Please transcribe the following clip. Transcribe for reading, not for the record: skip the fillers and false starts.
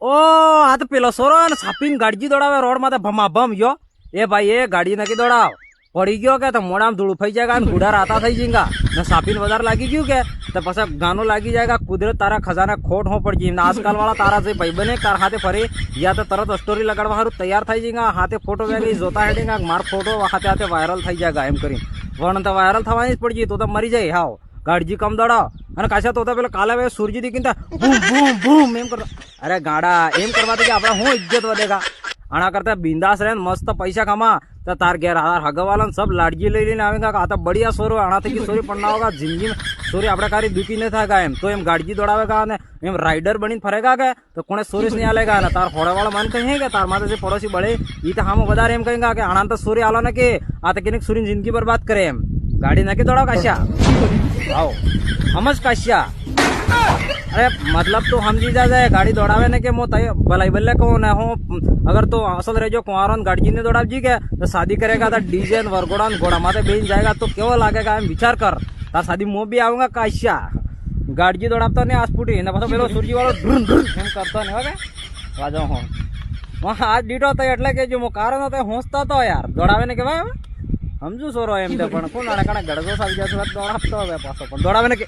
ઓ આ તો પેલો સોરો ને છાપીને ગાડી દોડાવે રોડ માં ભમાભમ યો એ ભાઈ એ ગાડી નકી દોડાવ પડી ગયો કે તો મોડામાં ધૂળ ફઈ જાય ને ઘોડા રાતા થઈ જઈગા ને સાપીને વધારે લાગી ગયું કે તો પછી ગાનો લાગી જાય કુદરત તારા ખજાને ખોટ હો પડી જઈ આજકાલ વાળા તારા જે ભાઈ બને તાર હાથે ફરી યા તો તરત સ્ટોરી લગાડવા સારું તૈયાર થઈ જઈગા હાથે ફોટો વેગી જોતા હેડીગા માર ફોટો હાથે હાથે વાયરલ થઈ જાય એમ કરીને પણ તો વાયરલ થવાની જ પડી જઈ તો મરી જાય હાવ ગાડી કમ દોડાવ અને કાશા તો પેલો કાલે સૂરજી દીકીને બૂમ બૂમ બૂમ એમ કરતા અરે ગાડા એમ કરવાથી કે આપણે હું ઇજ્જત વધેગા આના કરતા બિંદાસ રહે મસ્ત પૈસા કમા तो तार गैर हगवाला सब लाडजी लई आवेगा आता बढ़िया सोरो आना थी सोरी पड़ना होगा जिंदगी में सोरी अपने कारी दुखी नहीं था एम तो एम गाड़ी दौड़ावेगा एम राइडर बनी फरेगा के तो कोने सोरीस नहीं आलेगा ना तार होड़े वाला मन कहीं है तार माथे से पड़ोसी बड़े ये तो हम बता एम कहेंगे कि आना तो सोरी आला ना के आता कि सोरी जिंदगी बर्बाद करे एम गाड़ी ना के दौड़ाओ काश्या आओ समझ काश्या अरे मतलब तो हम जीजा जाए गाड़ी दौड़ावे ने के मो भलाई बल्ले को न हो अगर तो असल रह जो कुंवारों गाड़ी ने दौड़ा जी के तो शादी करेगा तो डीजे वरगोड़ा घोड़ा माथे बेच जाएगा तो क्यों लागेगा हम विचार कर तार शादी मो भी आऊंगा काश्या गाड़ी दौड़ाता नहीं आसपुटी ना पाछो पेलो सूरजी वालो ढूंढ ढूंढ एम करतो ने ओके वाजो हो वहां आज डीटो तो એટલે કે જો મો કારણ હતો હોંસતા તો યાર દોડાવે ને કે ભાઈ સમજુ સોરો એમ તે પણ કોણ આને કણે ગડગો સાવી જતો દોડાવતો હવે પાછો પણ દોડાવે ને કે